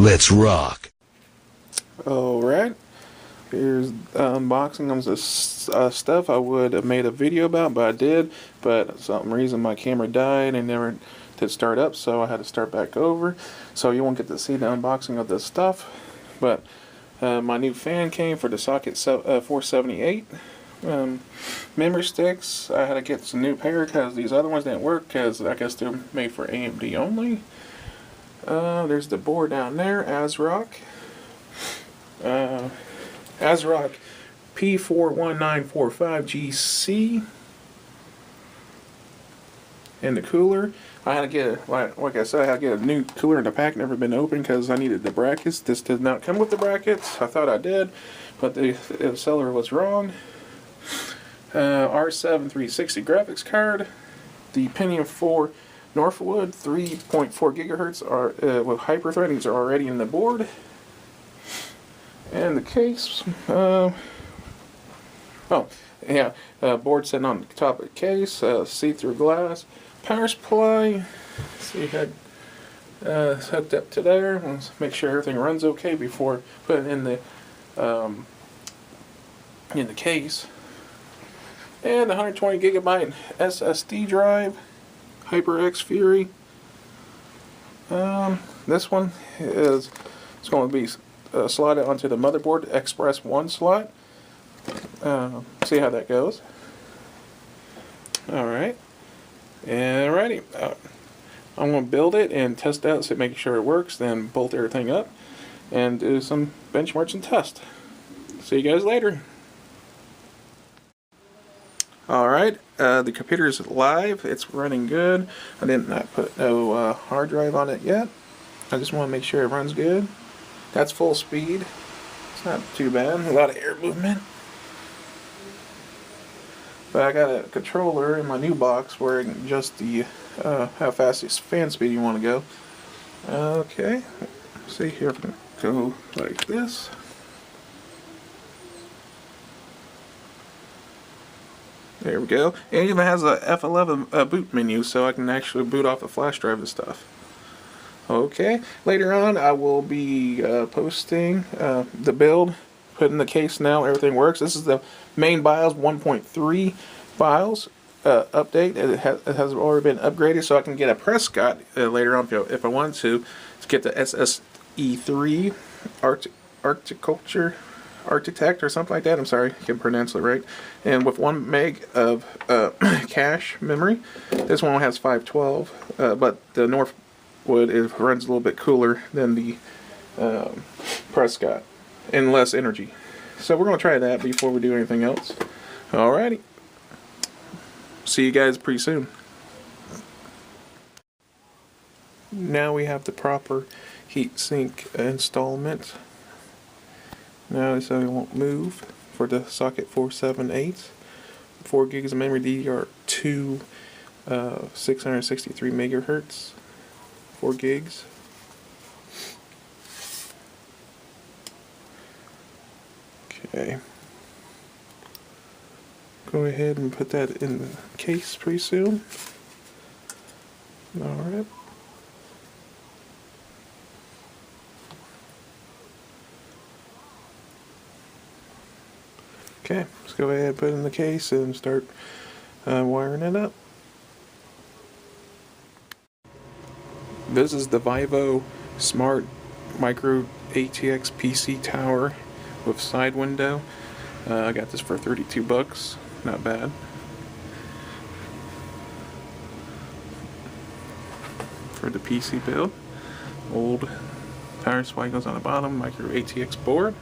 Let's rock. Alright, here's unboxing of the stuff I would have made a video about, but I did, but for some reason my camera died and never did start up, so I had to start back over. So you won't get to see the unboxing of this stuff, but my new fan came for the socket 478. Memory sticks, I had to get some new pair because these other ones didn't work because I guess they're made for AMD only. There's the board down there, ASRock. ASRock P41945GC. And the cooler, I had to get, like I said, I had to get a new cooler in the pack, never been opened because I needed the brackets. This did not come with the brackets. I thought I did, but the seller was wrong. R7 360 graphics card. The Pentium 4 Northwood 3.4 gigahertz are with hyper-threadings are already in the board. And the case, board sitting on the top of the case, see-through glass, power supply. See, had hooked up to there. Let's make sure everything runs okay before putting it in the case. And 120 gigabyte SSD drive, HyperX Fury. This one is going to be slotted onto the motherboard Express 1 slot. See how that goes. Alright. Alrighty. I'm going to build it and test out, so making sure it works, then bolt everything up and do some benchmarks and test. See you guys later. Alright, the computer is live. It's running good. I did not put no hard drive on it yet. I just want to make sure it runs good. That's full speed. It's not too bad. A lot of air movement. But I got a controller in my new box where it can adjust the how fast this fan speed you want to go. Okay. See here, if I can go like this. There we go. It even has a F11 boot menu, so I can actually boot off a flash drive and stuff. Okay, later on I will be posting the build, put in the case now, everything works. This is the main BIOS 1.3 BIOS update. It has already been upgraded, so I can get a Prescott later on if I want to get the SSE3 Architect or something like that. I'm sorry, I can't pronounce it right. And with 1 meg of cache memory. This one has 512, but the Northwood runs a little bit cooler than the Prescott and less energy. So we're going to try that before we do anything else. Alrighty. See you guys pretty soon. Now we have the proper heatsink installment. Now so it won't move for the socket 478. 4 gigs of memory, DDR2, 663 megahertz. 4 gigs. Okay. Go ahead and put that in the case pretty soon. Alright. Okay, let's go ahead and put it in the case and start wiring it up. This is the VIVO Smart Micro-ATX PC tower with side window. I got this for 32 bucks. Not bad. For the PC build. Old power supply goes on the bottom. Micro-ATX board.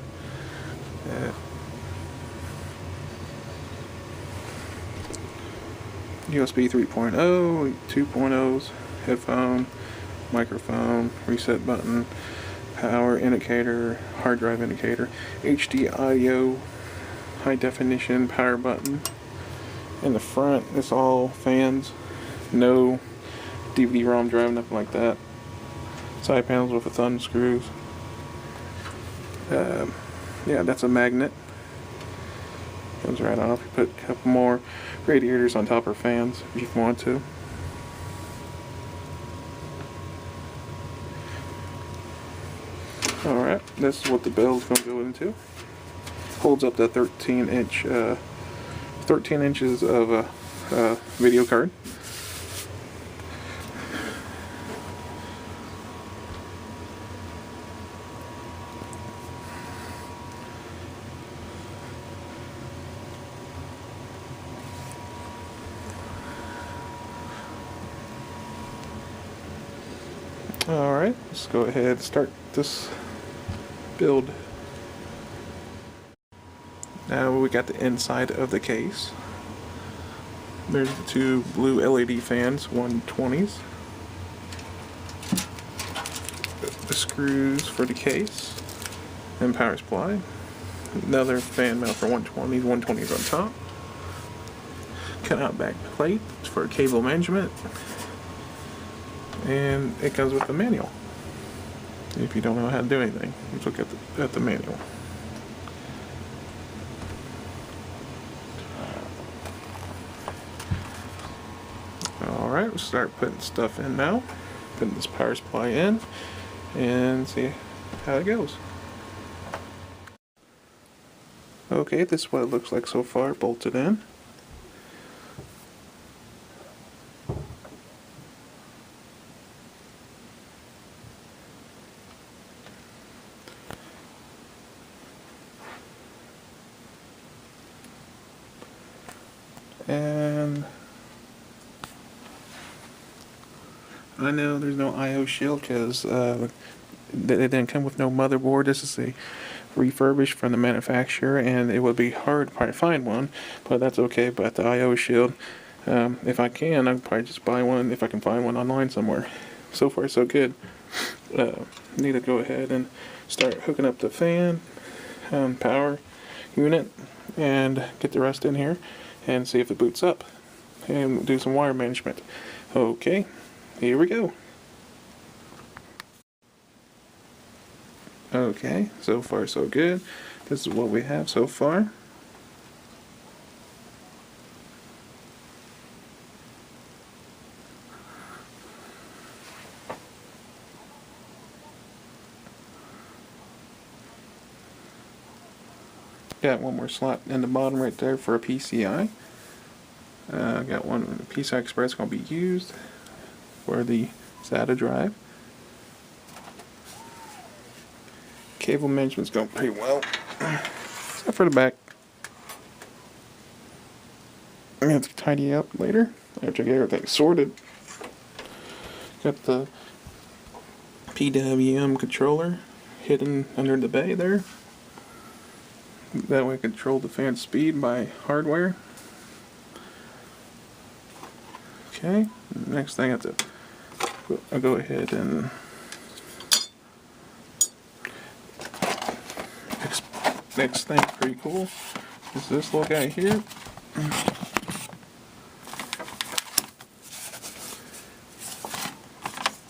USB 3.0, 2.0s, headphone, microphone, reset button, power indicator, hard drive indicator, HD audio, high definition power button. In the front, it's all fans, no DVD-ROM drive, nothing like that. Side panels with a thumb screws. Yeah, that's a magnet. Comes right off. You put a couple more radiators on top of fans if you want to. this is what the bell is going to go into. Holds up to 13 inches of a video card. Alright, let's go ahead and start this build. Now we got the inside of the case. There's the two blue LED fans, 120s. The screws for the case and power supply. Another fan mount for 120s, 120s on top. Cut out back plate for cable management. And it comes with the manual. If you don't know how to do anything, let's look at the manual. Alright, we'll start putting stuff in now. Putting this power supply in and see how it goes. Okay, this is what it looks like so far, bolted in. And I know there's no I/O shield because it didn't come with no motherboard. This is a refurbished from the manufacturer, and it would be hard to probably find one, but that's okay. But the I/O shield, if I can, I'll probably just buy one if I can find one online somewhere. So far, so good. Need to go ahead and start hooking up the fan, power unit, and get the rest in here and see if it boots up and do some wire management. Okay, here we go. Okay, so far so good. This is what we have so far. Got one more slot in the bottom right there for a PCI. Got one PCI Express going to be used for the SATA drive. Cable management's going pretty well, except for the back. I'm going to have to tidy up later after I get everything sorted. Got the PWM controller hidden under the bay there. That way I control the fan speed by hardware. Okay, next thing I'll go ahead and next thing pretty cool is this little guy here.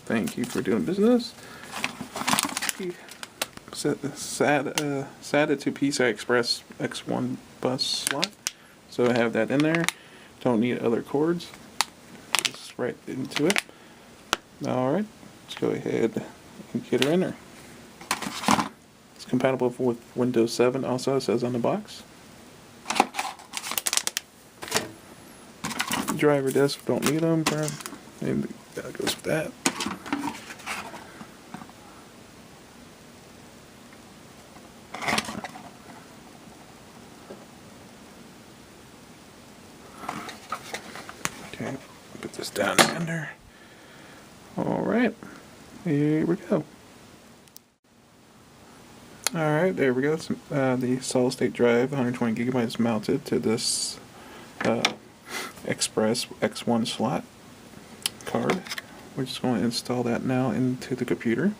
Thank you for doing business. SATA to PCI Express X1 bus slot, so I have that in there. Don't need other cords, just right into it. Alright, let's go ahead and get her in there. It's compatible with Windows 7 also, it says on the box. Driver disc, don't need them, and that goes with that. Okay, put this down under. Alright, here we go. Alright, there we go. The solid state drive, 120 gigabytes mounted to this Express X1 slot card. We're just going to install that now into the computer.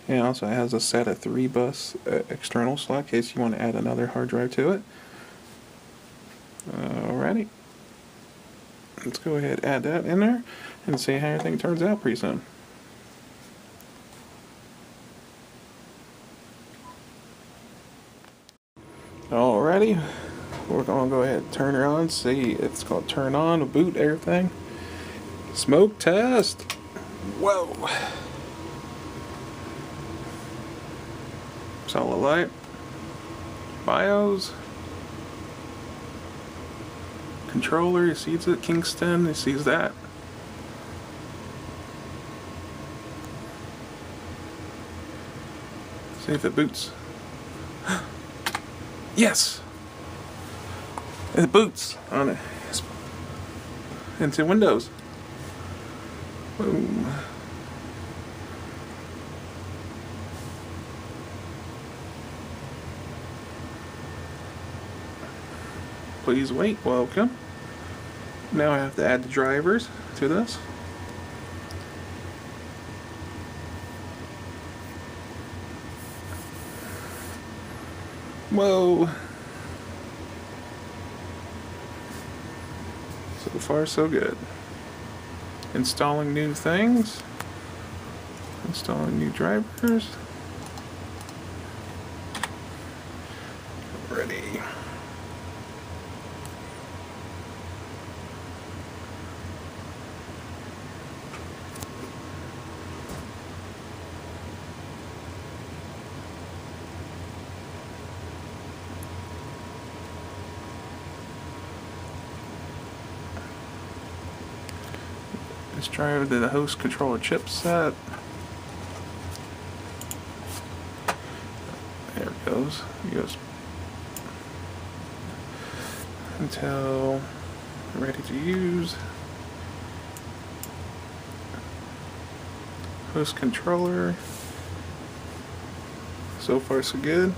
And also it has a SATA 3 bus external slot in case you want to add another hard drive to it. Alrighty. Let's go ahead and add that in there and see how everything turns out pretty soon. Alrighty, we're going to go ahead and turn her on, see if it's going to turn on, boot everything. Smoke test! Whoa! Solid light. BIOS. Controller, he sees it. Kingston, he sees that. See if it boots. Yes! It boots on it. Into Windows. Boom. Please wait. Welcome. Now I have to add the drivers to this. Whoa. So far, so good. Installing new things. Installing new drivers. Ready. Let's try the host controller chipset. There it goes. Until ready to use. Host controller. So far so good.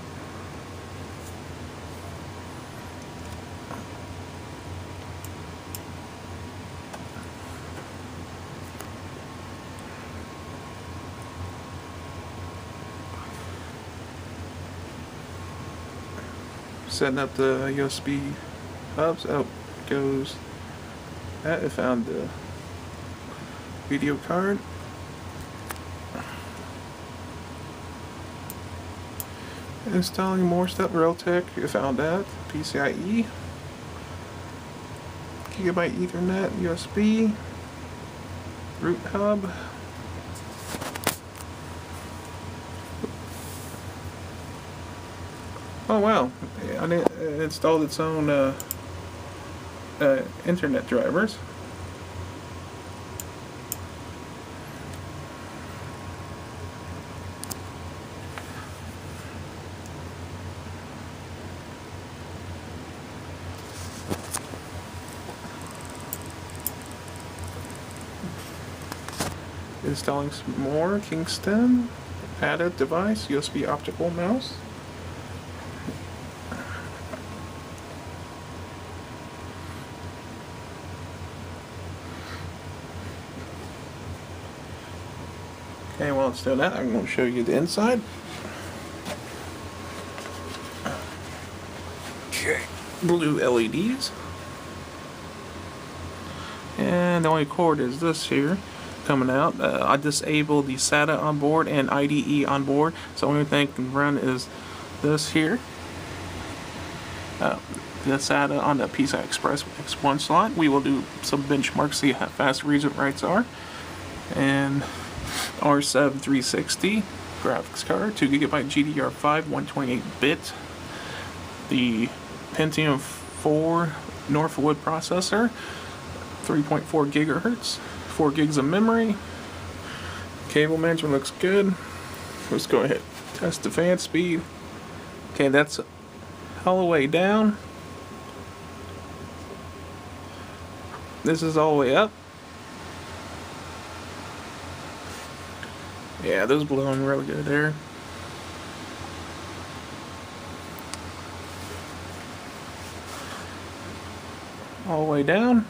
Setting up the USB hubs. Oh, goes that. I found the video card. Installing more stuff. Realtek. I found that. PCIe. Gigabyte Ethernet. USB. Root hub. Oh wow, it installed its own internet drivers. Installing some more. Kingston. Added device. USB optical mouse. Okay, while it's doing that, I'm going to show you the inside. Okay, blue LEDs. And the only cord is this here coming out. I disabled the SATA on board and IDE on board, so the only thing I can run is this here. The SATA on the PCI Express X1 slot. We will do some benchmarks, see how fast reads and writes are. And R7 360 graphics card, 2GB GDDR5, 128-bit. The Pentium 4 Northwood processor, 3.4 gigahertz, 4 gigs of memory. Cable management looks good. Let's go ahead and test the fan speed. Okay, that's all the way down. This is all the way up. Yeah, those blowing really good there. All the way down.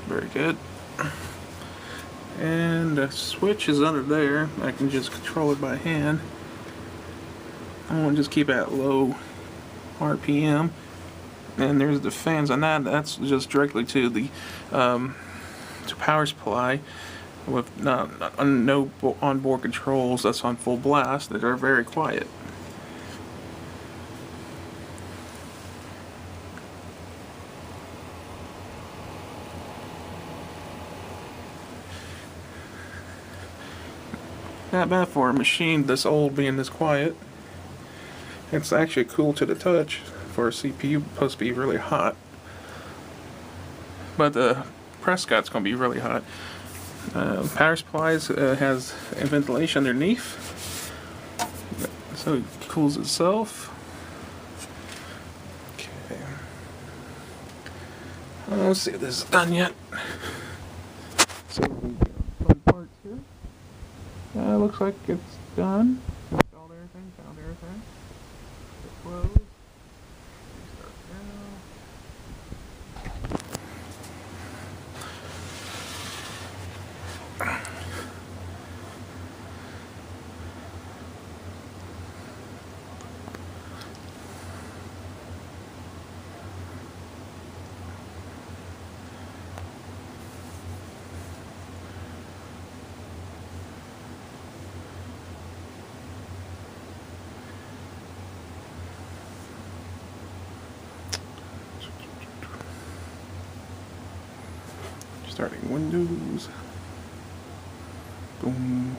Very good. And the switch is under there. I can just control it by hand. I'm going to just keep it at low RPM. And there's the fans on that. That's just directly to the to power supply with no onboard controls. That's on full blast. That are very quiet. Not bad for a machine this old being this quiet. It's actually cool to the touch for a CPU, supposed to be really hot. But the Prescott's going to be really hot. Power supplies has ventilation underneath, so it cools itself. Okay. Let's see if this is done yet. So we got parts here. Looks like it's done. Installed everything, found everything. Close. Restart now. Starting Windows. Boom.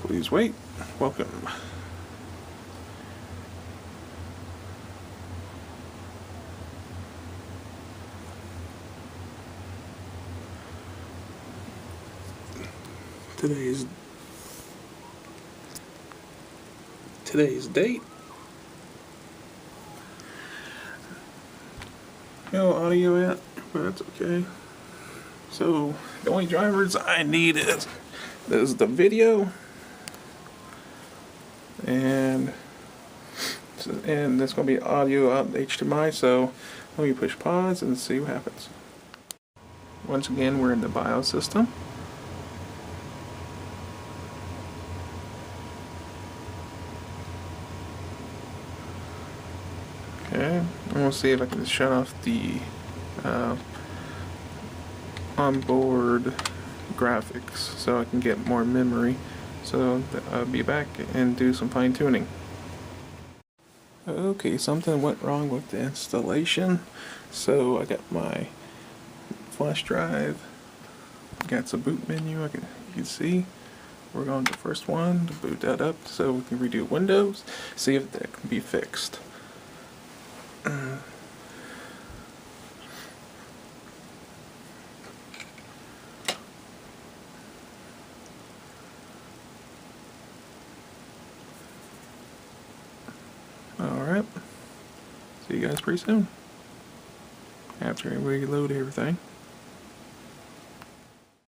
Please wait. Welcome. Today's date. No audio yet, but that's okay. So the only drivers I need is the video and that's going to be audio out HDMI. So let me push pause and see what happens. Once again, we're in the BIOS system. Okay, and we'll see if I can shut off the onboard graphics so I can get more memory. So I'll be back and do some fine tuning. Okay, something went wrong with the installation. So I got my flash drive, got some boot menu. You can see we're going to the first one to boot that up so we can redo Windows, see if that can be fixed. Alright, see you guys pretty soon after we reload everything.